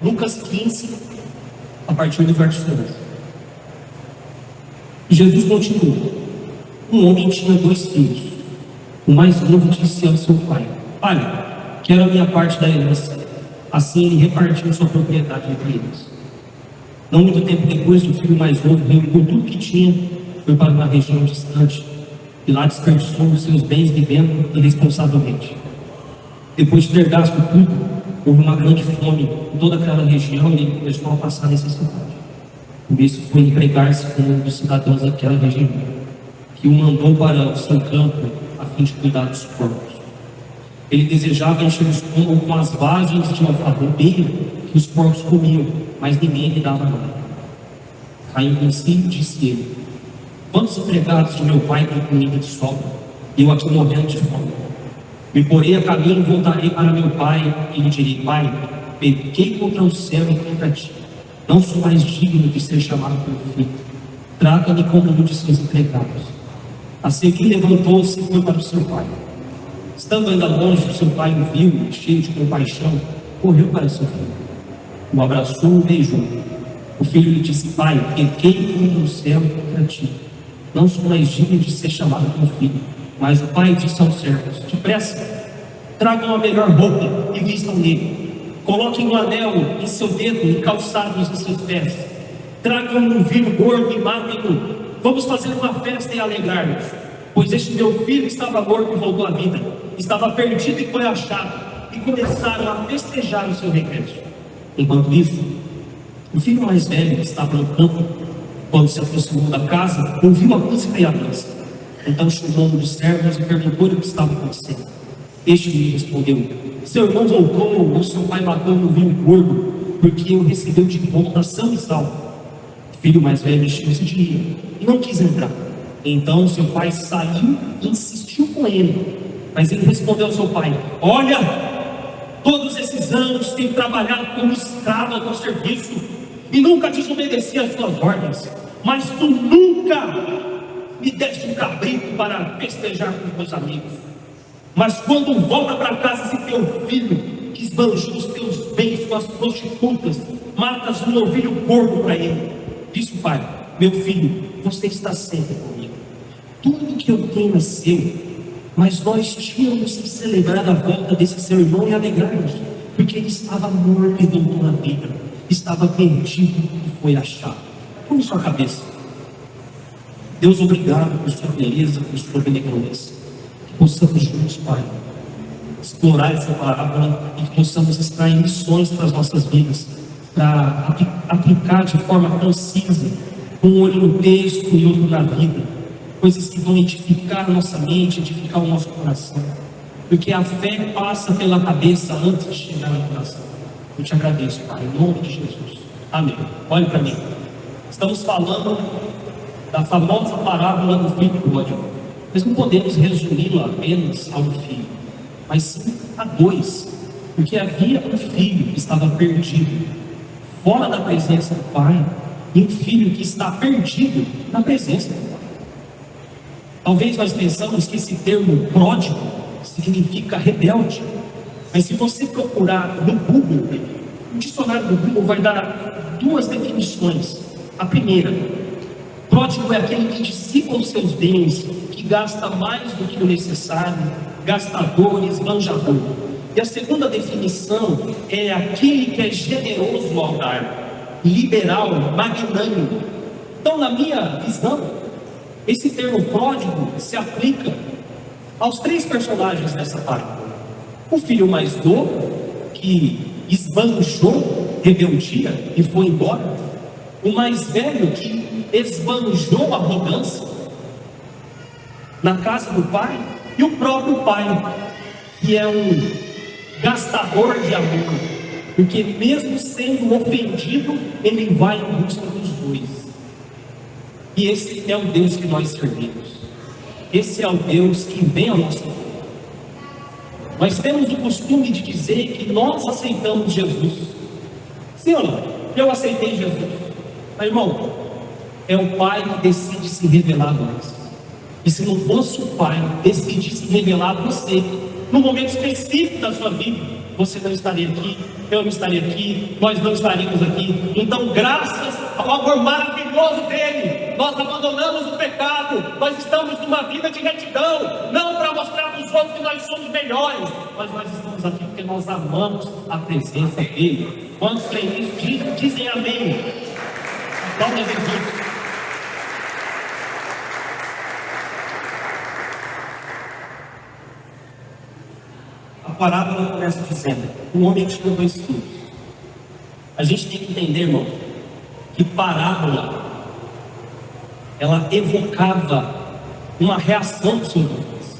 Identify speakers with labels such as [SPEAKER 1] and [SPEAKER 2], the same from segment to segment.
[SPEAKER 1] Lucas 15, a partir do verso 11. Jesus continua: um homem tinha 2 filhos. O mais novo disse ao seu pai: pai, quero a minha parte da herança. Assim ele repartiu sua propriedade entre eles. Não muito tempo depois, o filho mais novo reuniu tudo que tinha, foi para uma região distante e lá desperdiçou os seus bens vivendo irresponsavelmente. Depois de ter gasto tudo, houve uma grande fome em toda aquela região e ele começou a passar necessidade. Por isso foi empregar-se com um dos cidadãos daquela região, que o mandou para o seu campo a fim de cuidar dos porcos. Ele desejava encher o estômago com as vagens de alfarrobeira que os porcos comiam, mas ninguém lhe dava nada. Caindo em si, disse ele: quantos empregados de meu pai têm comida de sobra, e eu aqui morrendo de fome? Me porei a caminho e voltarei para meu pai, e lhe direi: pai, pequei contra o céu e contra ti. Não sou mais digno de ser chamado teu filho. Trata-me como um de seus empregados. Assim que levantou-se e foi para o seu pai. Estando ainda longe, o seu pai o viu, e cheio de compaixão, correu para seu filho. O abraçou e beijou. O filho lhe disse: pai, pequei contra o céu e contra ti. Não sou mais digno de ser chamado teu filho. Mas o pai disse aos servos: depressa, tragam a melhor roupa e vistam nele. Coloquem um anel em seu dedo e calçados em seus pés. Tragam um novilho gordo e matem-no. Vamos fazer uma festa e alegrar-nos. Pois este meu filho estava morto e voltou à vida. Estava perdido e foi achado. E começaram a festejar o seu regresso. Enquanto isso, o filho mais velho, que estava no campo, quando se aproximou da casa, ouviu a música e a dança. Então chamou um dos servos e perguntou o que estava acontecendo. Este lhe respondeu: seu irmão voltou, ou seu pai matou um novilho gordo, porque o recebeu de volta são e salvo. O filho mais velho encheu-se de ira e não quis entrar. Então seu pai saiu e insistiu com ele. Mas ele respondeu ao seu pai: olha, todos esses anos tenho trabalhado como escravo ao teu serviço e nunca desobedeci às tuas ordens. Mas tu nunca me deste um cabrito para festejar com os meus amigos. Mas quando volta para casa esse teu filho, que esbanjou os teus bens com as prostitutas, matas um novilho gordo para ele. Disse o pai: meu filho, você está sempre comigo. Tudo que eu tenho é seu. Mas nós tínhamos que celebrar a volta desse seu irmão e alegrar-nos, porque ele estava morto e voltou à vida. Estava perdido e foi achado. Põe sua cabeça. Deus, obrigado por sua beleza, por sua benevolência. Que possamos juntos, Pai, explorar essa parábola e que possamos extrair lições para as nossas vidas, para aplicar de forma concisa, com um olho no texto e outro na vida, coisas que vão edificar a nossa mente, edificar o nosso coração, porque a fé passa pela cabeça antes de chegar no coração. Eu te agradeço, Pai, em nome de Jesus. Amém. Olhe para mim. Estamos falando da famosa parábola do filho pródigo, mas não podemos resumi-la apenas a um filho, mas sim a 2, porque havia um filho que estava perdido fora da presença do pai e um filho que está perdido na presença do pai. Talvez nós pensamos que esse termo pródigo significa rebelde, mas se você procurar no Google, o dicionário do Google vai dar 2 definições. A primeira: pródigo é aquele que dissipa os seus bens, que gasta mais do que o necessário, gastador, esbanjador. E a segunda definição é aquele que é generoso ao dar, liberal, magnânimo. Então, na minha visão, esse termo pródigo se aplica aos 3 personagens dessa parábola. O filho mais novo, que esbanjou rebeldia e foi embora. O mais velho, que esbanjou arrogância na casa do pai. E o próprio pai, que é um gastador de amor, porque mesmo sendo ofendido, ele vai em busca dos 2. E esse é o Deus que nós servimos. Esse é o Deus que vem à nossa vida. Nós temos o costume de dizer que nós aceitamos Jesus. Sim ou não? Eu aceitei Jesus. Mas, irmão, é o Pai que decide se revelar a nós. E se não fosse o Pai decidir se revelar a você, no momento específico da sua vida, você não estaria aqui, eu não estaria aqui, nós não estaríamos aqui. Então, graças ao amor maravilhoso dele, nós abandonamos o pecado, nós estamos numa vida de retidão, não para mostrar para os outros que nós somos melhores, mas nós estamos aqui porque nós amamos a presença dele. Quantos creem nisso? Dizem amém. Glória a Jesus. A parábola começa dizendo: um homem tinha 2 filhos. A gente tem que entender, irmão, que parábola ela evocava uma reação dos seus ouvintes.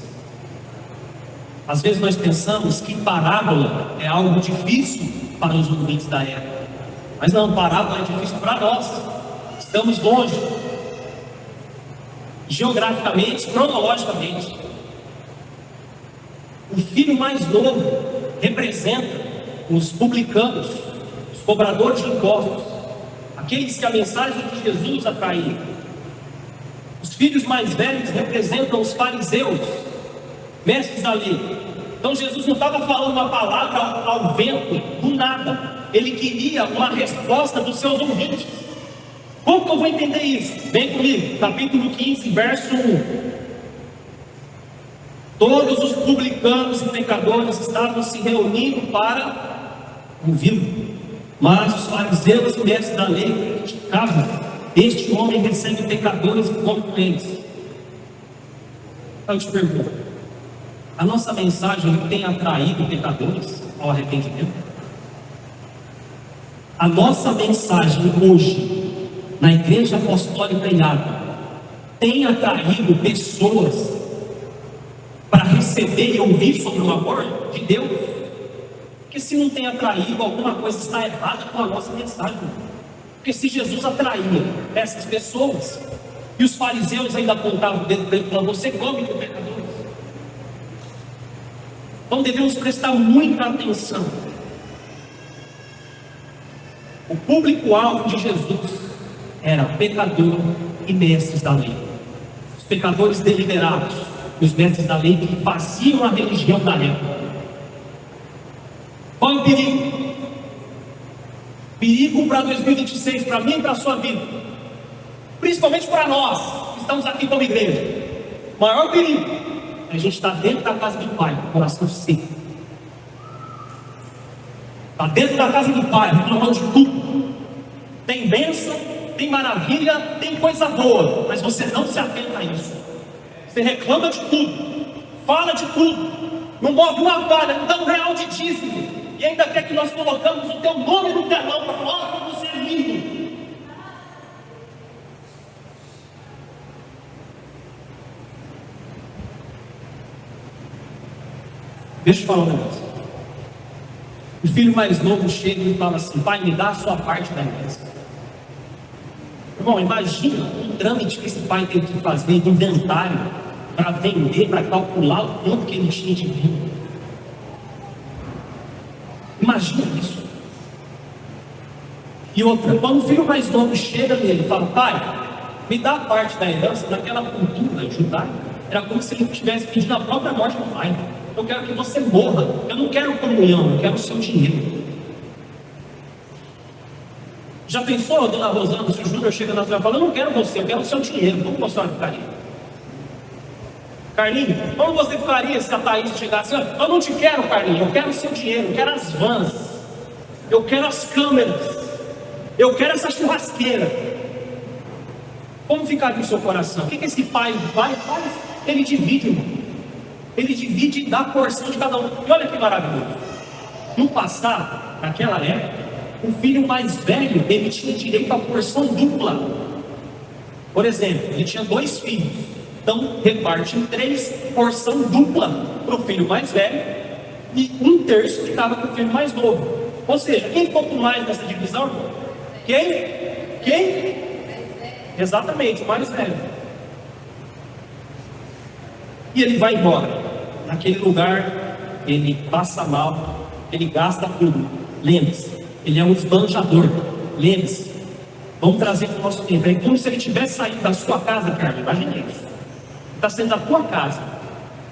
[SPEAKER 1] Às vezes nós pensamos que parábola é algo difícil para os ouvintes da época, mas não, parábola é difícil para nós. Estamos longe, geograficamente, cronologicamente. O filho mais novo representa os publicanos, os cobradores de impostos, aqueles que a mensagem de Jesus atraía. Os filhos mais velhos representam os fariseus, mestres da lei. Então Jesus não estava falando uma palavra ao vento, do nada. Ele queria uma resposta dos seus ouvintes. Como que eu vou entender isso? Vem comigo, capítulo 15, verso 1. Todos os publicanos e pecadores estavam se reunindo para ouvi-lo, mas os fariseus e mestres da lei criticavam: este homem recebe pecadores e come com eles. Eu te pergunto, a nossa mensagem tem atraído pecadores ao arrependimento? A nossa mensagem hoje, na Igreja Apostólica em Água, tem atraído pessoas para receber e ouvir sobre o amor de Deus? Porque se não tem atraído, alguma coisa está errada com a nossa mensagem. Porque se Jesus atraía essas pessoas, e os fariseus ainda apontavam o dedo para ele e falavam: você come com pecadores. Então devemos prestar muita atenção. O público-alvo de Jesus era pecador e mestres da lei. Os pecadores deliberados e os mestres da lei que faziam a religião da época. Qual é o perigo? Perigo para 2026, para mim e para a sua vida, principalmente para nós que estamos aqui como igreja. O maior perigo é a gente estar dentro da casa do Pai, com o coração seco. Está dentro da casa do Pai, reclamando de tudo. Tem bênção, tem maravilha, tem coisa boa, mas você não se atenta a isso. Você reclama de tudo, fala de tudo, não move uma palha, não dá R$1 de dízimo, e ainda quer que nós colocamos o teu nome no telão para falar: olha como você é lindo. Deixa eu falar um negócio. O filho mais novo chega e fala assim: pai, me dá a sua parte da herança. Irmão, imagina um trâmite que esse pai teve que fazer de inventário para vender, para calcular o quanto que ele tinha de vida. Imagina isso. E outra, quando o filho mais novo chega nele e fala: pai, me dá a parte da herança, naquela cultura judaica, era como se ele estivesse pedindo a própria morte do pai. Eu quero que você morra, eu não quero comunhão, eu quero o seu dinheiro. Já pensou, dona Rosana, se o Júnior chega na senhora e fala: eu não quero você, eu quero o seu dinheiro, como a senhora ficaria? Carlinhos, como você ficaria se a Thaís chegasse: eu não te quero, Carlinhos, eu quero o seu dinheiro, eu quero as vans, eu quero as câmeras, eu quero essa churrasqueira. Como ficaria o seu coração? O que esse pai vai e faz? Ele divide, irmão. Ele divide e dá a porção de cada um. E olha que maravilhoso. No passado, naquela época, o filho mais velho, ele tinha direito à porção dupla. Por exemplo, ele tinha 2 filhos, então reparte em 3, porção dupla para o filho mais velho, e 1/3 ficava para o filho mais novo. Ou seja, quem ficou com mais nessa divisão? Quem? Exatamente, o mais velho. E ele vai embora. Naquele lugar, ele passa mal, ele gasta tudo. Lembre-se, ele é um esbanjador. Lembre-se, vamos trazer para o nosso tempo. É como se ele tivesse saído da sua casa, Carlos. Imagine isso. Está saindo da tua casa,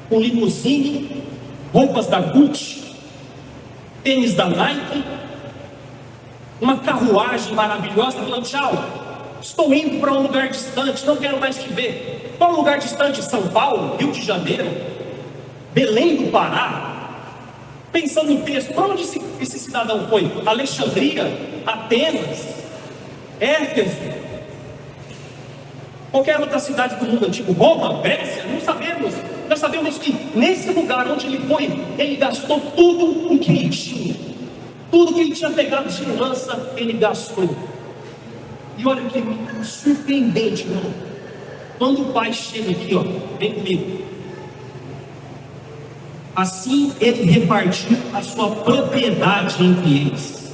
[SPEAKER 1] com limusine, roupas da Gucci, tênis da Nike, uma carruagem maravilhosa, falando: tchau, estou indo para um lugar distante, não quero mais te ver. Qual lugar distante? São Paulo, Rio de Janeiro, Belém do Pará. Pensando no texto, para onde esse cidadão foi? Alexandria, Atenas, Éfeso, qualquer outra cidade do mundo antigo, Roma, Grécia, não sabemos. Nós sabemos que nesse lugar onde ele foi, ele gastou tudo o que ele tinha. Tudo que ele tinha pegado de herança, ele gastou. E olha que surpreendente, irmão. Quando o pai chega aqui, ó, vem comigo. Assim ele repartiu a sua propriedade entre eles.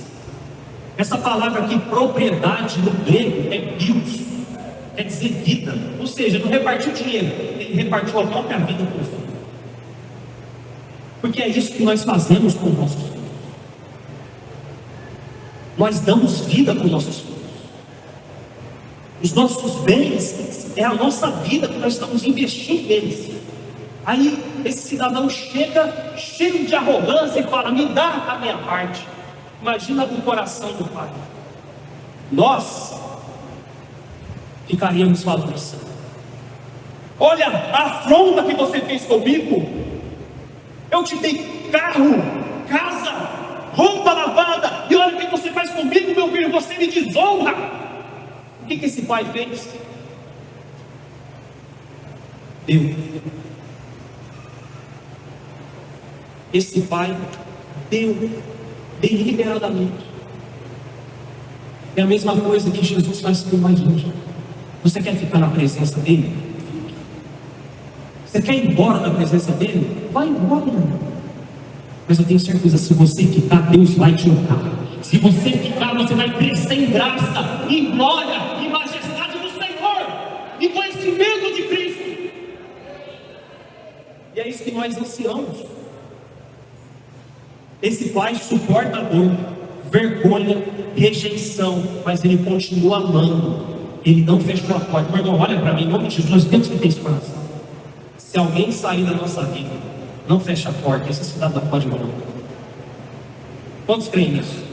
[SPEAKER 1] Essa palavra aqui, propriedade, no grego, é bios, quer dizer vida. Ou seja, não repartiu dinheiro, ele repartiu a própria vida com o filho. Porque é isso que nós fazemos com os nossos filhos. Nós damos vida para os nossos filhos. Os nossos bens é a nossa vida que nós estamos investindo neles. Aí esse cidadão chega cheio de arrogância e fala: me dá a minha parte. Imagina o coração do pai. Nós ficaríamos falando assim: olha a afronta que você fez comigo. Eu te dei carro, casa, roupa lavada, e olha o que você faz comigo, meu filho, você me desonra. O que esse pai fez? Deu. Esse pai deu deliberadamente. É a mesma coisa que Jesus faz com nós hoje. Você quer ficar na presença dele? Você quer ir embora da presença dele? Vai embora. Mas eu tenho certeza, se você ficar, Deus vai te honrar. Se você ficar, você vai crescer em graça, em glória, em majestade do Senhor, em conhecimento de Cristo. E é isso que nós ensinamos. Esse pai suporta a dor, vergonha, rejeição, mas ele continua amando. Ele não fechou a porta. Meu irmão, olha para mim, em nome de Jesus, nós temos que ter esse coração. Se alguém sair da nossa vida, não fecha a porta, esse cidadão pode morrer. Quantos creem nisso?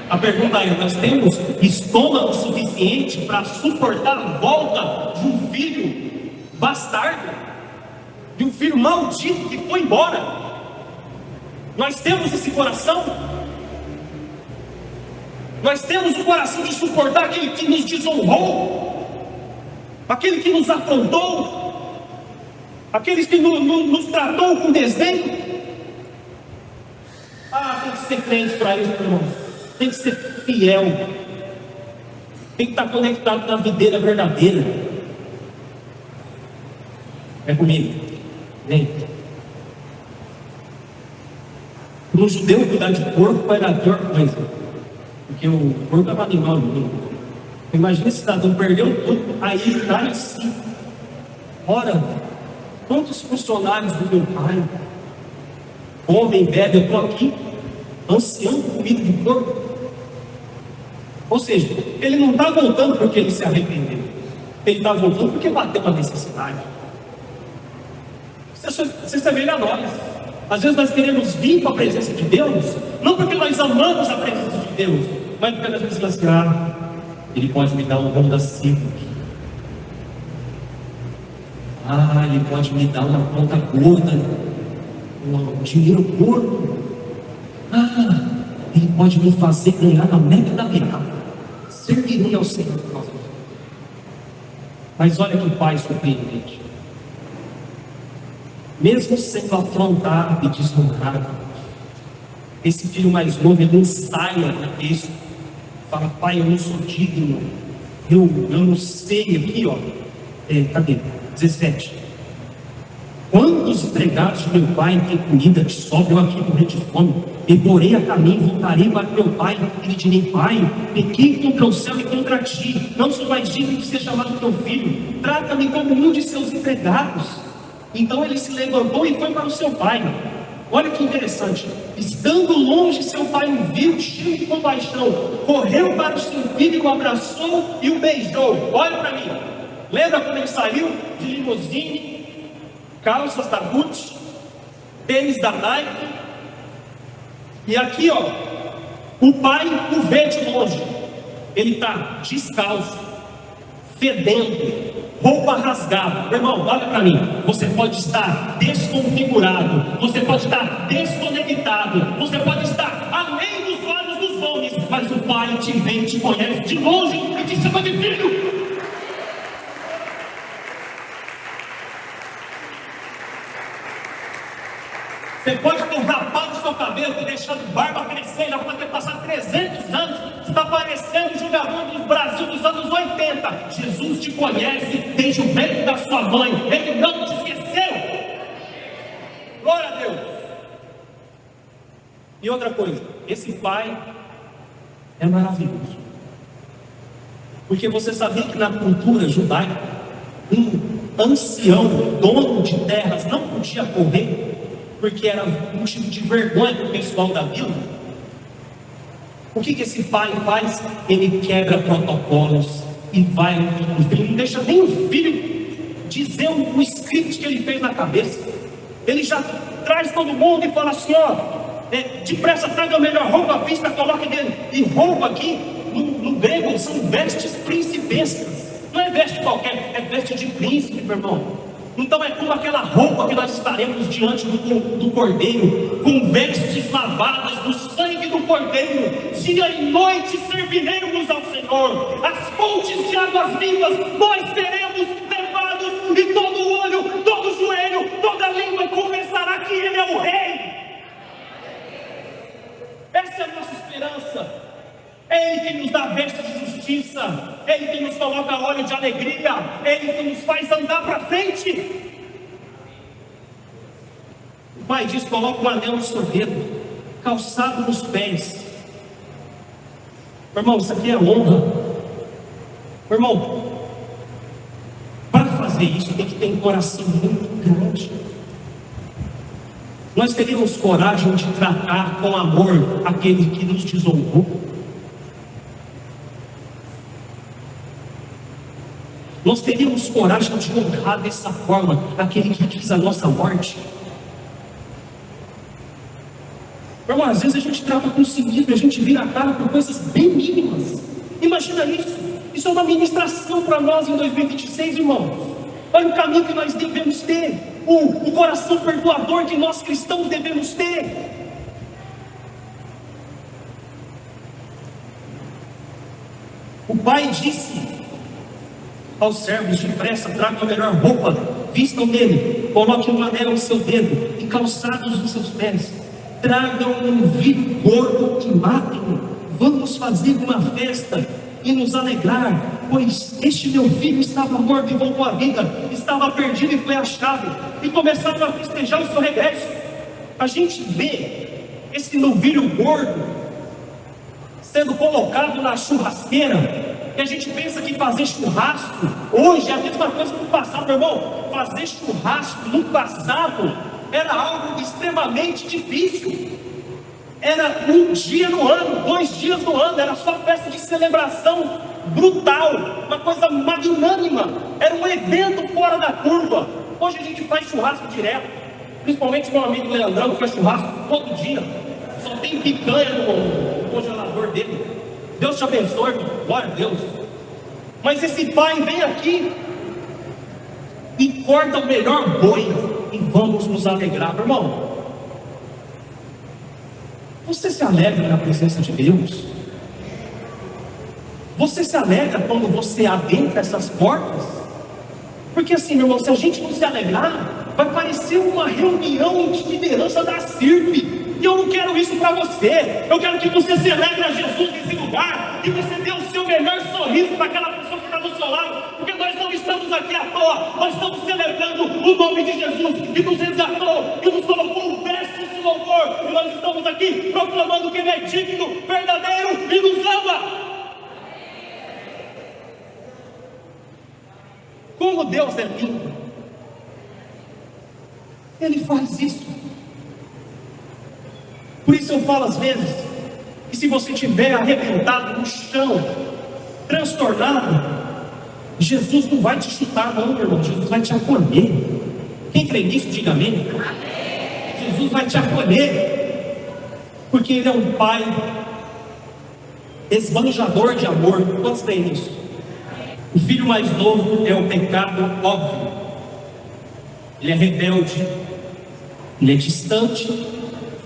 [SPEAKER 1] A pergunta é: nós temos estômago suficiente para suportar a volta de um filho bastardo, de um filho maldito que foi embora? Nós temos esse coração? Nós temos o coração de suportar aquele que nos desonrou, aquele que nos afrontou, aqueles que nos tratou com desdém? Tem que ser crente para isso, irmão. Tem que ser fiel. Tem que estar conectado na videira verdadeira. É comigo. Vem. No judeu, cuidar de porco era a pior coisa, porque o porco é um animal lindo. Imagina esse cidadão perdeu tudo, aí ele dá em si. Ora, quantos funcionários do meu pai comem, bebem, eu estou aqui ansiando comida de porco? Ou seja, ele não está voltando porque ele se arrependeu, ele está voltando porque bateu uma necessidade. Você se veja a nós. Às vezes nós queremos vir para a presença de Deus, não porque nós amamos a presença de Deus, mas porque nós pensamos assim: ele pode me dar um Honda Civic, ele pode me dar uma conta gorda, um dinheiro gordo, ele pode me fazer ganhar na meta da virada, servirei ao Senhor por causa disso. Mas olha que pai surpreendente. Mesmo sendo afrontado e desonrado, esse filho mais novo, ele ensaia isso, fala: pai, eu não sou digno, eu não sei. Aqui, ó, cadê? 17. Quantos empregados de meu pai têm comida de sobra, eu aqui morrer de fome? E porei a caminho, voltarei para meu pai e lhe direi: pai, pequei contra o céu e contra ti, não sou mais digno de ser chamado teu filho, trata-me como um de seus empregados. Então ele se levantou e foi para o seu pai. Olha que interessante. Estando longe, seu pai o viu, cheio de compaixão, correu para o seu filho, o abraçou e o beijou. Olha para mim. Lembra quando ele saiu de limusine, calças da Gucci, tênis da Nike? E aqui, ó, o pai o vê de longe. Ele está descalço, fedendo, roupa rasgada. Meu irmão, olha para mim. Você pode estar desconfigurado, você pode estar desconectado, você pode estar além dos olhos dos homens, mas o pai te vê e te conhece de longe e te chama de filho. Você pode ter rapado seu cabelo, ter deixado barba crescer, já pode ter passado 300 anos, você está parecendo o jogador do Brasil dos anos 80. Jesus te conhece desde o ventre da sua mãe, Ele não te esqueceu. Glória a Deus. E outra coisa, esse pai é maravilhoso, porque você sabia que na cultura judaica, um ancião, dono de terras, não podia correr, porque era motivo de vergonha para o pessoal da vila. O que esse pai faz? Ele quebra protocolos e vai, o filho não deixa nem o filho dizer o script que ele fez na cabeça. Ele já traz todo mundo e fala assim, ó, depressa traga a melhor roupa à vista, coloque dele. E roupa aqui, no grego, são vestes principescas. Não é veste qualquer, é veste de príncipe, meu irmão. Então é como aquela roupa que nós estaremos diante do Cordeiro, com vestes lavadas do sangue do Cordeiro. Dia e noite serviremos ao Senhor. As fontes de águas vivas nós seremos levados, e todo olho, todo joelho, toda língua confessará que Ele é o Rei. Essa é a nossa esperança. É Ele quem nos dá veste de justiça, é Ele quem nos coloca óleo de alegria, é Ele quem nos faz andar para frente. O pai diz, coloca um anel no seu dedo, calçado nos pés. Meu irmão, isso aqui é honra. Meu irmão, para fazer isso tem que ter um coração muito grande. Nós teríamos coragem de tratar com amor aquele que nos desonrou. Nós teríamos coragem de honrar dessa forma aquele que quis a nossa morte. Irmão, às vezes a gente trata com cinismo, a gente vira a cara por coisas bem mínimas. Imagina isso. Isso é uma ministração para nós em 2026, irmãos. Olha o caminho que nós devemos ter, o coração perdoador que nós cristãos devemos ter. O pai disse aos servos, depressa, tragam a melhor roupa, vistam nele, coloquem um anel no seu dedo e calçados nos seus pés, tragam um vinho gordo e matem-no, vamos fazer uma festa e nos alegrar, pois este meu filho estava morto e voltou à vida, estava perdido e foi achado, e começaram a festejar o seu regresso. A gente vê esse novilho gordo sendo colocado na churrasqueira, e a gente pensa que fazer churrasco hoje é a mesma coisa que no passado, meu irmão. Fazer churrasco no passado era algo extremamente difícil. Era um dia no ano, 2 dias no ano, era só festa de celebração brutal, uma coisa magnânima, era um evento fora da curva. Hoje a gente faz churrasco direto, principalmente meu amigo Leandrão, que faz churrasco todo dia, só tem picanha no congelador dele. Deus te abençoe, irmão. Glória a Deus. Mas esse pai vem aqui e corta o melhor boi e vamos nos alegrar, meu irmão. Você se alegra na presença de Deus? Você se alegra quando você adentra essas portas? Porque assim, meu irmão, se a gente não se alegrar, vai parecer uma reunião de liderança da CIRP. E eu não quero isso para você. Eu quero que você celebre a Jesus nesse lugar, que você dê o seu melhor sorriso para aquela pessoa que está do seu lado, porque nós não estamos aqui à toa, nós estamos celebrando o nome de Jesus, que nos resgatou, que nos colocou vestes de louvor, e nós estamos aqui proclamando que Ele é digno, verdadeiro e nos ama. Como Deus é lindo, Ele faz isso. Por isso eu falo às vezes, que se você estiver arrebentado no chão, transtornado, Jesus não vai te chutar não, meu irmão, Jesus vai te acolher. Quem crê nisso, diga amém. Jesus vai te acolher. Porque ele é um pai esbanjador de amor. Quantos têm isso? O filho mais novo é o pecado óbvio. Ele é rebelde, ele é distante,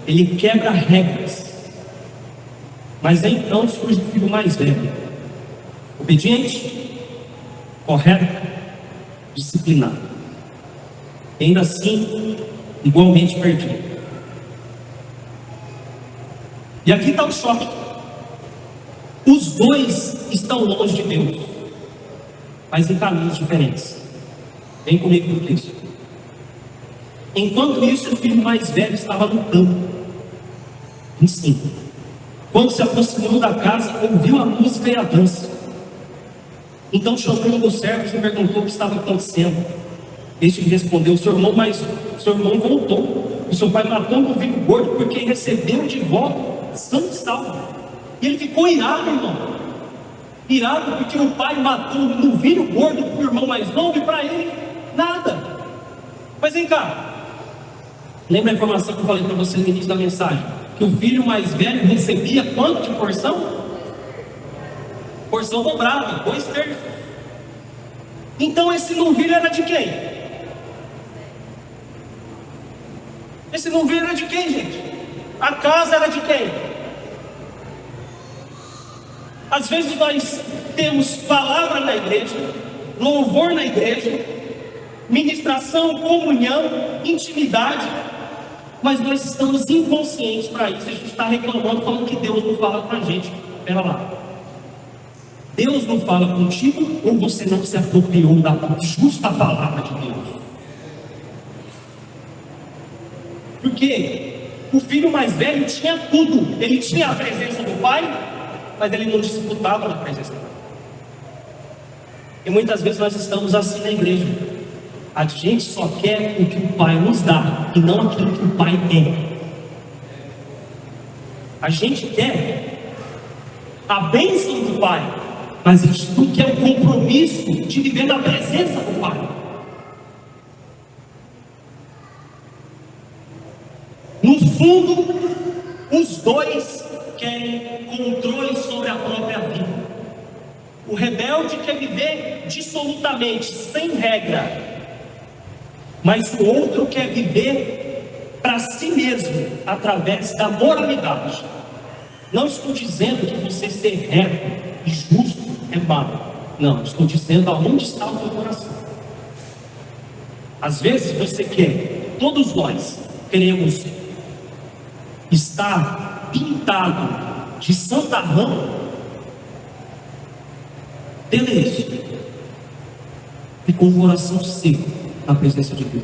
[SPEAKER 1] ele quebra regras. Mas aí então surge o filho mais velho, obediente, correto, disciplinado. E ainda assim, igualmente perdido. E aqui está o choque. Os dois estão longe de Deus, mas em caminhos diferentes. Vem comigo no texto. Enquanto isso, o filho mais velho estava no campo. Sim. Quando se aproximou da casa, ouviu a música e a dança. Então chamou um dos servos e perguntou o que estava acontecendo. Este lhe respondeu: seu irmão voltou. O seu pai matou um novilho gordo porque recebeu de volta são e salvo. E ele ficou irado, irmão. Irado porque o pai matou um novilho gordo para o irmão mais novo e para ele nada. Mas vem cá. Lembra a informação que eu falei para você no início da mensagem? Que o filho mais velho recebia quanto de porção? Porção dobrada, 2/3. Então esse novilho era de quem? Esse novilho era de quem, gente? A casa era de quem? Às vezes nós temos palavra na igreja, louvor na igreja, ministração, comunhão, intimidade, mas nós estamos inconscientes para isso. A gente está reclamando, falando que Deus não fala com a gente. Espera lá. Deus não fala contigo, ou você não se apropriou da justa palavra de Deus? Porque o filho mais velho tinha tudo. Ele tinha a presença do pai, mas ele não disputava na presença do pai. E muitas vezes nós estamos assim na igreja. A gente só quer o que o pai nos dá, e não aquilo que o pai é. A gente quer a bênção do pai, mas a gente não quer o compromisso de viver na presença do pai. No fundo, os dois querem controle sobre a própria vida. O rebelde quer viver dissolutamente, sem regra. Mas o outro quer viver para si mesmo, através da moralidade. Não estou dizendo que você ser reto e justo é mal. Não, estou dizendo aonde está o teu coração. Às vezes você quer, todos nós queremos estar pintado de santarrão, beleza, e com o coração seco na presença de Deus.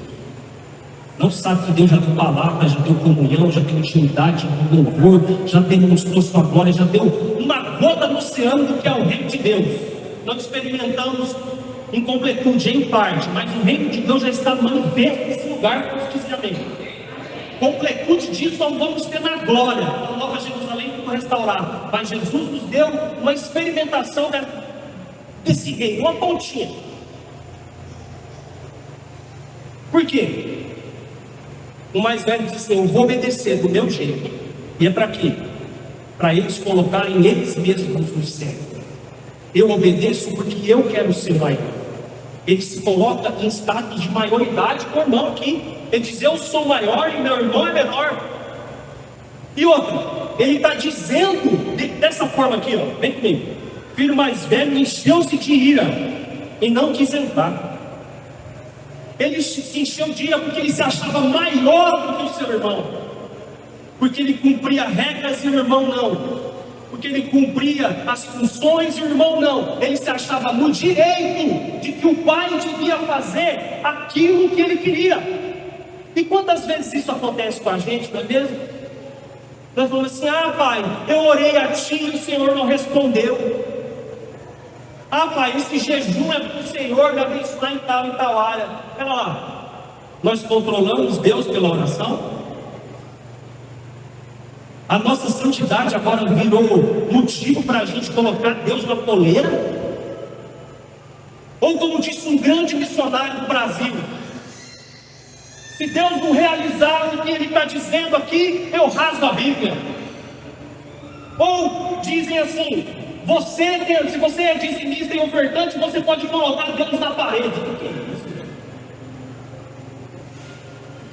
[SPEAKER 1] Não sabe que Deus já deu palavra, já deu comunhão, já deu intimidade, já deu louvor, já demonstrou sua glória, já deu uma gota no oceano do que é o reino de Deus. Nós experimentamos em completude, em parte, mas o reino de Deus já está manifesto nesse lugar, como diz amém. Completude disso nós vamos ter na glória, na Nova Jerusalém, tudo restaurado. Mas Jesus nos deu uma experimentação desse reino, uma pontinha. Por quê? O mais velho disse assim: eu vou obedecer do meu jeito. E é para quê? Para eles colocarem eles mesmos no centro. Eu obedeço porque eu quero ser maior. Ele se coloca em status de maioridade com o irmão aqui. Ele diz: eu sou maior e meu irmão é menor. E outra, ele está dizendo dessa forma aqui, ó, vem comigo. O filho mais velho encheu-se de ira e não quis entrar. Ele se encheu de ira porque ele se achava maior do que o seu irmão, porque ele cumpria regras e o irmão não, porque ele cumpria as funções e o irmão não. Ele se achava no direito de que o pai devia fazer aquilo que ele queria. E quantas vezes isso acontece com a gente, não é mesmo? Nós falamos assim: ah, pai, eu orei a ti e o Senhor não respondeu. Ah, pai, esse jejum é para o Senhor me abençoar em tal e tal área. Pera lá, nós controlamos Deus pela oração? A nossa santidade agora virou motivo para a gente colocar Deus na coleira? Ou como disse um grande missionário do Brasil: se Deus não realizar o que Ele está dizendo aqui, eu rasgo a Bíblia. Ou dizem assim: se você é dizimista e ofertante, você pode colocar Deus na parede. O que é isso?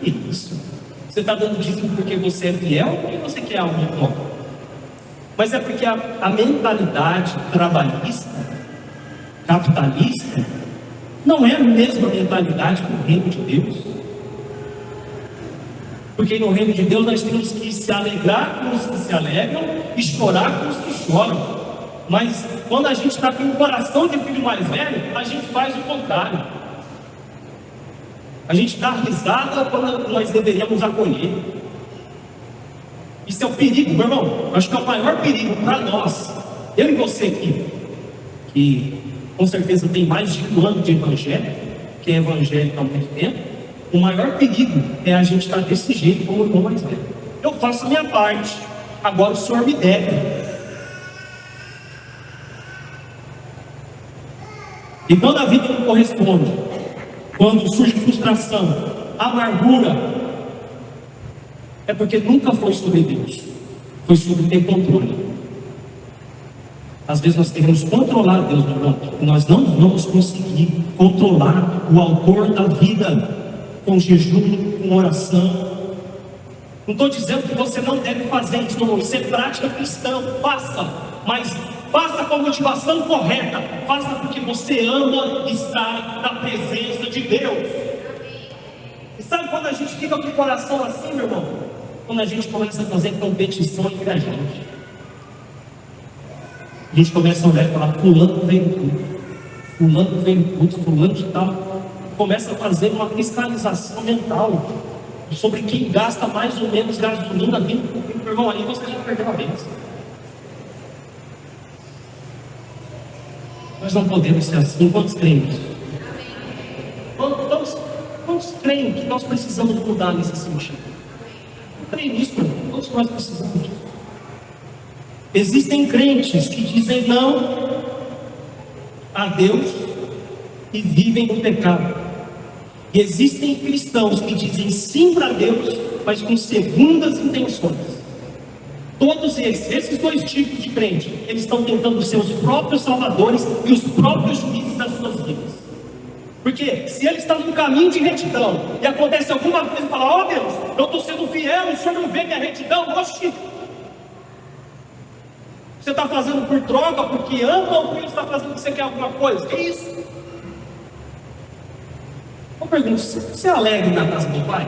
[SPEAKER 1] O que é isso? Você está dando dízimo porque você é fiel ou porque você quer algo de troca? Mas é porque a mentalidade trabalhista, capitalista, não é a mesma mentalidade que o reino de Deus. Porque no reino de Deus nós temos que se alegrar com os que se alegram e chorar com os que choram. Mas quando a gente está com o coração de filho mais velho, a gente faz o contrário. A gente dá risada quando nós deveríamos acolher. Isso é o perigo, meu irmão. Acho que é o maior perigo para nós, eu e você aqui, que com certeza tem mais de um ano de evangelho, que é evangélico há muito tempo. O maior perigo é a gente estar desse jeito como o irmão mais velho. Eu faço a minha parte, agora o Senhor me deve. E quando a vida não corresponde, quando surge frustração, amargura, é porque nunca foi sobre Deus, foi sobre ter controle. Às vezes nós queremos controlar Deus, meu irmão, e nós não vamos conseguir controlar o autor da vida com jejum, com oração. Não estou dizendo que você não deve fazer isso, não. Isso é prática cristã, faça, mas faça com a motivação correta, faça porque você ama estar na presença de Deus. E sabe quando a gente fica com o coração assim, meu irmão? Quando a gente começa a fazer competição entre a gente. A gente começa a olhar e falar: fulano vem no culto, fulano vem no culto, fulano de tal. Começa a fazer uma fiscalização mental sobre quem gasta mais ou menos gasolina vindo com o culto. Meu irmão, aí você já perdeu a bênção. Nós não podemos ser assim. Quantos creem nisso? Quantos creem que nós precisamos mudar nesse sentido? Creem nisso, meu irmão? Todos nós precisamos disso. Existem crentes que dizem não a Deus e vivem no pecado. E existem cristãos que dizem sim para Deus, mas com segundas intenções. Todos esses dois tipos de crente, eles estão tentando ser os próprios salvadores e os próprios juízes das suas vidas. Porque se ele está num caminho de retidão e acontece alguma coisa e fala: ó Deus, eu estou sendo fiel, o Senhor não vê minha retidão, oxi. Você está fazendo por troca, porque ama, ou porque está fazendo porque você quer alguma coisa? Que isso? Eu pergunto: você é alegre na casa do Pai?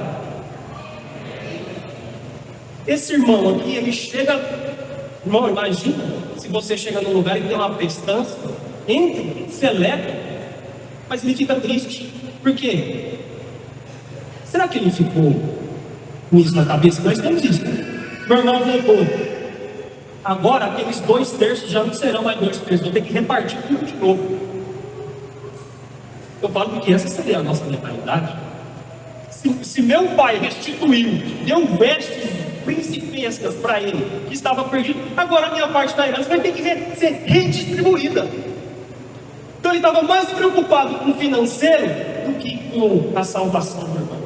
[SPEAKER 1] Esse irmão aqui, ele chega... Irmão, imagina se você chega num lugar e tem uma festança, entra, celebra, mas ele fica triste. Por quê? Será que ele ficou com isso na cabeça? Nós temos isso. Meu irmão voltou. Agora aqueles 2/3 já não serão mais 2/3, vou ter que repartir tudo de novo. Eu falo porque essa seria a nossa mentalidade. Se meu pai restituiu, deu vestes principescas para ele, que estava perdido, agora a minha parte da herança vai ter que ser redistribuída. Então ele estava mais preocupado com o financeiro do que com a salvação do irmão.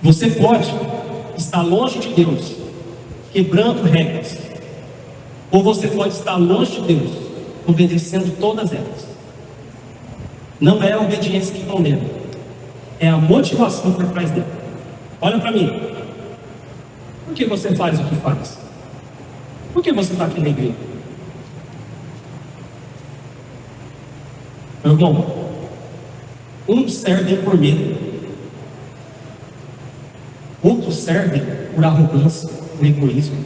[SPEAKER 1] Você pode estar longe de Deus, quebrando regras, ou você pode estar longe de Deus, obedecendo todas elas. Não é a obediência que condena, é a motivação por trás dela. Olha para mim. Por que você faz o que faz? Por que você está aqui na igreja? Meu irmão, uns servem por medo, outros servem por arrogância, por egoísmo.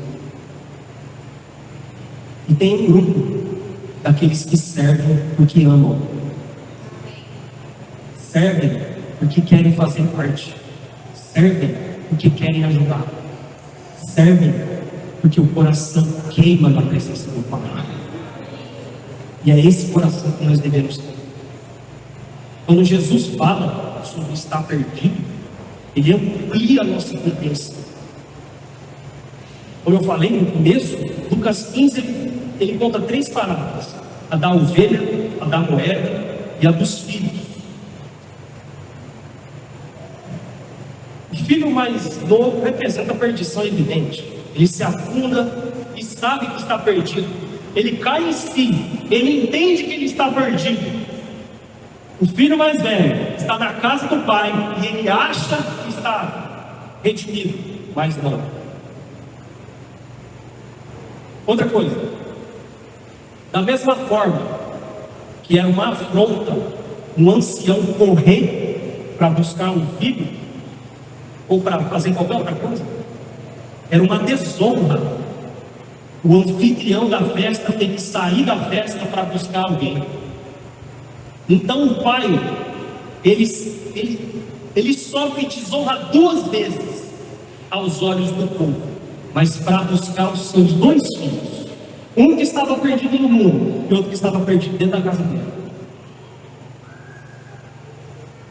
[SPEAKER 1] E tem um grupo daqueles que servem porque amam, servem porque querem fazer parte, servem porque querem ajudar, servem porque o coração queima na presença do Pai. E é esse coração que nós devemos ter. Quando Jesus fala sobre estar perdido, ele amplia a nossa compreensão. Como eu falei no começo, Lucas 15, ele conta 3 parábolas: a da ovelha, a da moeda e a dos filhos. filho mais novo representa a perdição evidente. Ele se afunda e sabe que está perdido. Ele cai em si, ele entende que ele está perdido. O filho mais velho está na casa do pai e ele acha que está redimido, mas não. Outra coisa, da mesma forma que era uma afronta um ancião correr para buscar um filho, ou para fazer qualquer outra coisa, era uma desonra o anfitrião da festa ter que sair da festa para buscar alguém. Então o pai, ele sofre desonra 2 vezes aos olhos do povo, mas para buscar os seus 2 filhos, um que estava perdido no mundo e outro que estava perdido dentro da casa dele.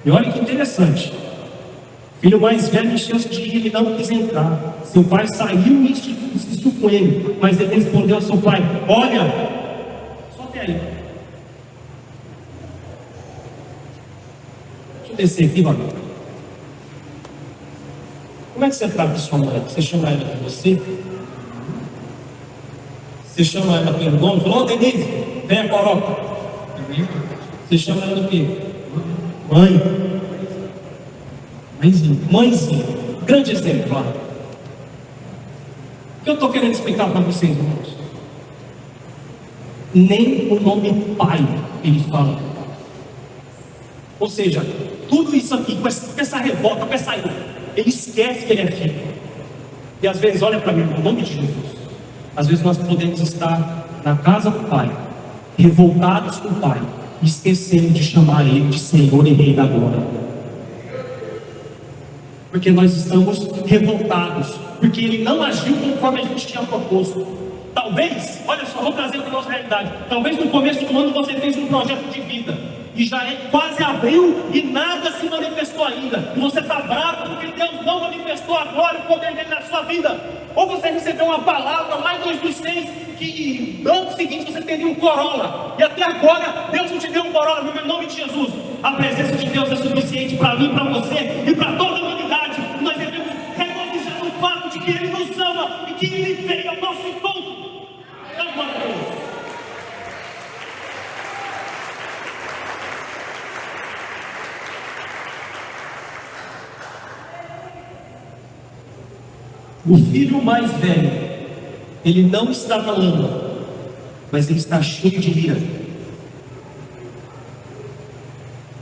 [SPEAKER 1] E olha que interessante, o filho mais velho encheu-se de ira e não quis entrar. Seu pai saiu e insistiu com ele, mas ele respondeu ao seu pai: olha, só até aí. Deixa eu descer aqui, mano. Como é que você trata sua mãe? Você chama ela de você? Você chama ela pelo nome? Falou: ô Denise, vem a coroca. Você chama ela do quê? Mãe. Mãezinha. Grande exemplo. O que eu estou querendo explicar para vocês, irmãos? Nem o nome pai ele fala. Ou seja, tudo isso aqui, com essa revolta, com essa ira, ele esquece que ele é filho. E às vezes, olha para mim, no nome de Jesus, às vezes nós podemos estar na casa do pai, revoltados com o pai, esquecendo de chamar ele de Senhor e Rei da Glória. Porque nós estamos revoltados, porque ele não agiu conforme a gente tinha proposto. Talvez, olha só, vou trazer para a nossa realidade. Talvez no começo do ano você fez um projeto de vida, e já é quase abril e nada se manifestou ainda. E você está bravo porque Deus não manifestou a glória e o poder dele na sua vida. Ou você recebeu uma palavra lá em 2006 que no ano seguinte você teria um Corolla, e até agora Deus não te deu um Corolla. Meu, em nome de Jesus, a presença de Deus é suficiente para mim, para você e para toda a humanidade. Nós devemos regozijar no fato de que Ele nos ama e que Ele veio ao nosso encontro. Glória a Deus. O filho mais velho, ele não está na lama, mas ele está cheio de ira.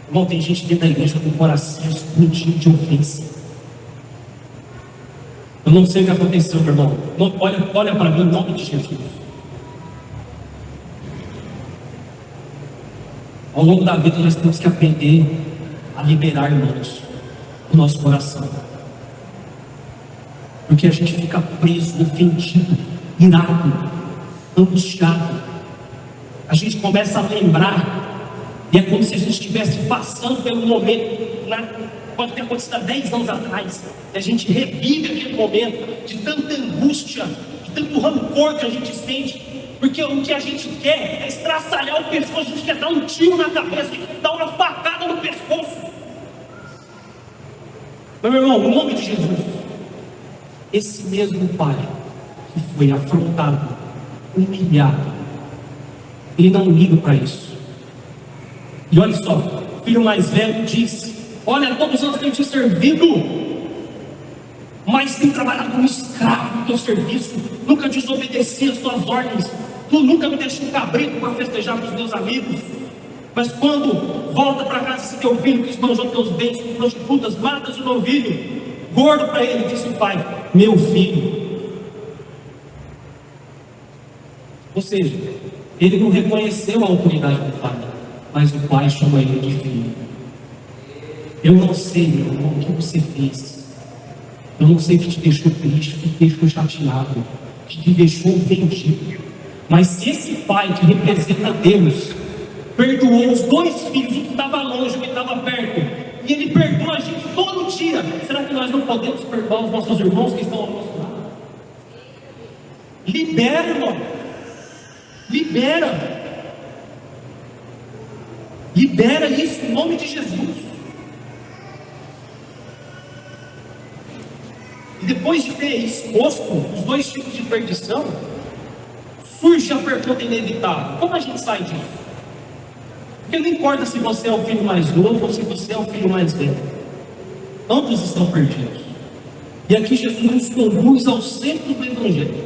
[SPEAKER 1] Irmão, tem gente dentro da igreja com o coração explodindo de ofensa. Eu não sei o que aconteceu, meu irmão. Olha para mim em nome de Jesus. Ao longo da vida nós temos que aprender a liberar, irmãos, o nosso coração. Porque a gente fica preso, ofendido, irado, angustiado. A gente começa a lembrar, e é como se a gente estivesse passando pelo momento, pode ter acontecido há 10 anos atrás, e a gente revive aquele momento de tanta angústia, de tanto rancor que a gente sente, porque o que a gente quer é estraçalhar o pescoço, a gente quer dar um tiro na cabeça, a gente quer dar uma facada no pescoço. Meu irmão, no nome de Jesus, esse mesmo pai que foi afrontado, humilhado, ele não liga para isso. E olha só, o filho mais velho diz: olha, todos os anos tenho te servido, mas tenho trabalhado como escravo no teu serviço, nunca desobedeci as tuas ordens, tu nunca me deixou um cabrito para festejar com os meus amigos. Mas quando volta para casa esse teu filho que esbanjou teus bens com prostitutas, matas o novilho gordo para ele, disse o pai: meu filho. Ou seja, ele não reconheceu a autoridade do pai, mas o pai chama ele de filho. Eu não sei, meu irmão, o que você fez. Eu não sei o que te deixou triste, o que te deixou chateado, o que te deixou ofendido. Mas se esse pai que representa Deus perdoou os 2 filhos, o que estava longe, o que estava perto, e ele perdoa a gente todo dia, será que nós não podemos perdoar os nossos irmãos que estão ao nosso lado? Libera, irmão. Libera isso em nome de Jesus. depois de ter exposto os dois tipos de perdição, surge a pergunta inevitável: como a gente sai disso? Porque não importa se você é o filho mais novo ou se você é o filho mais velho, ambos estão perdidos. E aqui Jesus nos conduz ao centro do Evangelho.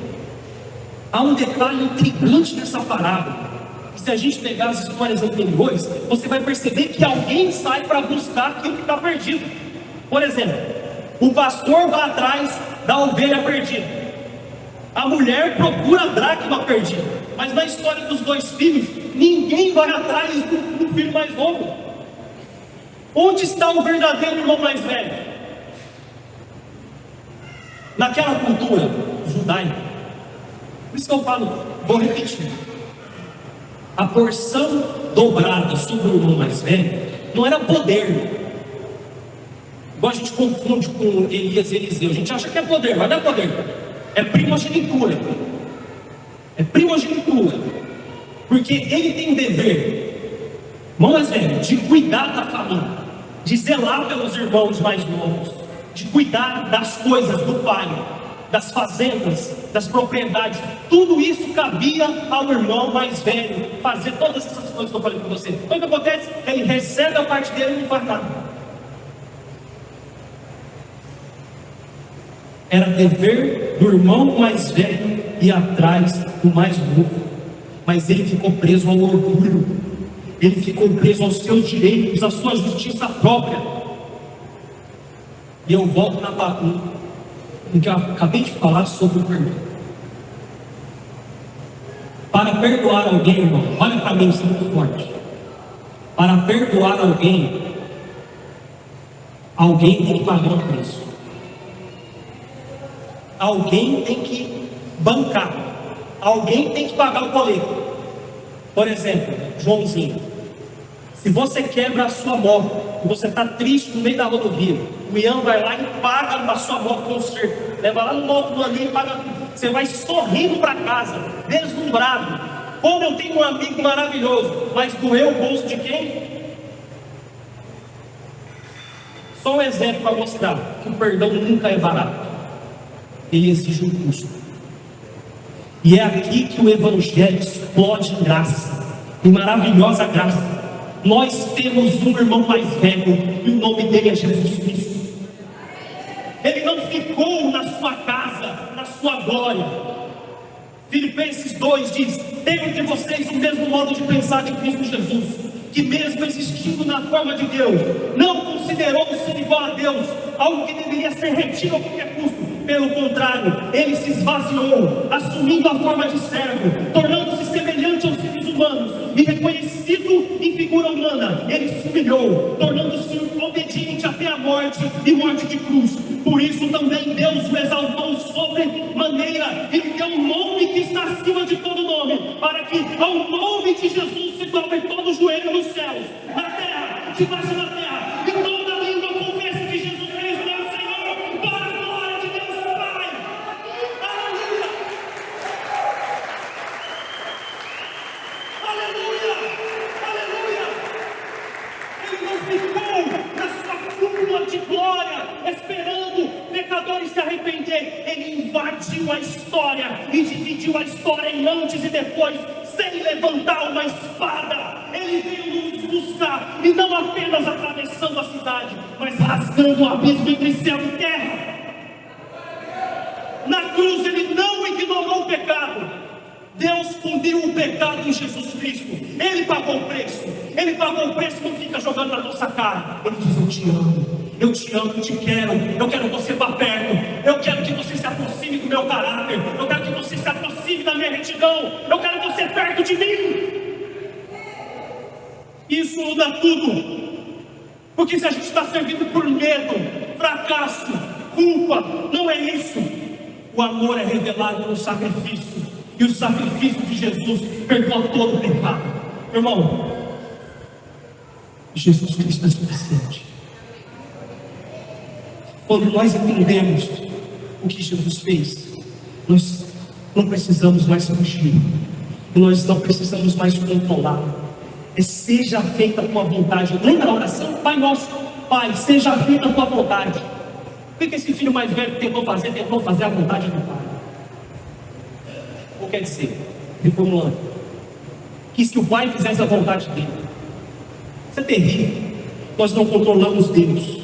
[SPEAKER 1] Há um detalhe intrigante nessa parábola. Se a gente pegar as histórias anteriores, você vai perceber que alguém sai para buscar aquilo que está perdido. Por exemplo, o pastor vai atrás da ovelha perdida, a mulher procura a dracma perdida. Mas na história dos dois filhos, ninguém vai atrás do filho mais novo. Onde está o verdadeiro irmão mais velho? Naquela cultura judaica, por isso que eu falo, vou repetir, a porção dobrada sobre o irmão mais velho não era poder. Igual a gente confunde com Elias e Eliseu. A gente acha que é poder, mas não é poder. É primogenitura. É primogenitura. Porque ele tem o dever, irmão mais velho, de cuidar da família, de zelar pelos irmãos mais novos, de cuidar das coisas do pai, das fazendas, das propriedades. Tudo isso cabia ao irmão mais velho fazer todas essas coisas que eu falei com você. Então o que acontece? Ele recebe a parte dele e não faz nada. Era dever do irmão mais velho ir atrás do mais novo. Mas ele ficou preso ao orgulho, ele ficou preso aos seus direitos, à sua justiça própria. E eu volto na bagunça, porque eu acabei de falar sobre o perdão. Para perdoar alguém, irmão, olha para mim, isso é muito forte. Para perdoar alguém, alguém tem que pagar o preço. Alguém tem que bancar. Alguém tem que pagar o boleto. Por exemplo, Joãozinho, se você quebra a sua moto e você está triste no meio da rodovia, o Ian vai lá e paga a sua moto com conserto, leva lá no moto ali e paga tudo. Você vai sorrindo para casa, deslumbrado. Como eu tenho um amigo maravilhoso, mas doeu o bolso de quem? Só um exemplo para mostrar que o perdão nunca é barato. Ele exige um custo. E é aqui que o Evangelho explode em graça, em maravilhosa graça. Nós temos um irmão mais velho, e o nome dele é Jesus Cristo. Ele não ficou na sua casa, na sua glória. Filipenses 2 diz: tenham entre vocês o mesmo modo de pensar de Cristo Jesus, que mesmo existindo na forma de Deus, não considerou ser igual a Deus, algo que deveria ser retido a qualquer custo. Pelo contrário, ele se esvaziou, assumindo a forma de servo, tornando-se semelhante aos seres humanos, e reconhecido em figura humana, ele se humilhou, tornando-se obediente até a morte, e morte de cruz. Por isso também Deus o exaltou sobre maneira, e lhe deu um nome que está acima de todo nome, para que ao nome de Jesus se dobre todo o joelho nos céus, na terra, debaixo da terra, e toda língua confesse que Jesus Cristo é o Senhor, para a glória de Deus Pai. Aleluia! Aleluia! Aleluia! Ele não ficou na sua cúpula de glória, esperando pecadores se arrepender. Ele invadiu a história e dividiu a história em antes e depois, sem levantar uma espada. Ele veio nos buscar, e não apenas atravessando a cidade, mas rasgando o abismo entre céu e terra. Na cruz ele não ignorou o pecado. Deus puniu o pecado em Jesus Cristo. Ele pagou o preço. Ele pagou o preço, não fica jogando na nossa cara. Ele diz: eu te amo, eu te amo, eu te quero. Eu quero você para perto. Eu quero que você se aproxime do meu caráter. Eu quero que você se aproxime da minha retidão. Eu quero você perto de mim. Isso muda tudo. Porque se a gente está servindo por medo, fracasso, culpa, não é isso. O amor é revelado no sacrifício. E o sacrifício de Jesus perdoa todo o pecado. Irmão, Jesus Cristo é suficiente. Quando nós entendemos o que Jesus fez, nós não precisamos mais fugir. E nós não precisamos mais controlar. Seja feita a tua vontade. Lembra a oração? Pai nosso, Pai, seja feita a tua vontade. que esse filho mais velho tentou fazer a vontade do pai? Ou quer dizer, reformulando, quis que o pai fizesse a vontade dele. Isso é terrível. Nós não controlamos Deus.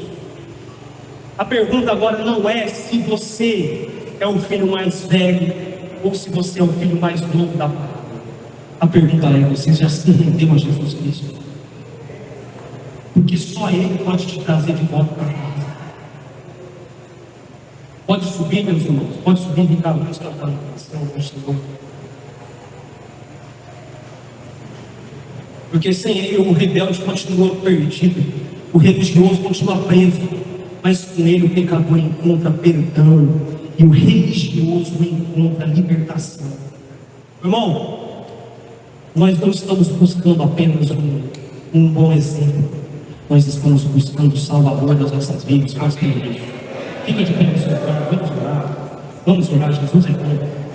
[SPEAKER 1] A pergunta agora não é se você é o filho mais velho ou se você é o filho mais novo da palavra. A pergunta é: você já se rendeu a Jesus Cristo? Porque só Ele pode te trazer de volta para casa. Pode subir, meus irmãos, pode subir, Ricardo, vamos cantar uma canção do Senhor. Porque sem Ele o rebelde continua perdido, o religioso continua preso, mas com Ele o pecador encontra perdão e o religioso encontra libertação. Irmão, nós não estamos buscando apenas um bom exemplo, nós estamos buscando o Salvador das nossas vidas. Fica de pé no seu lugar, vamos orar, Jesus é bom.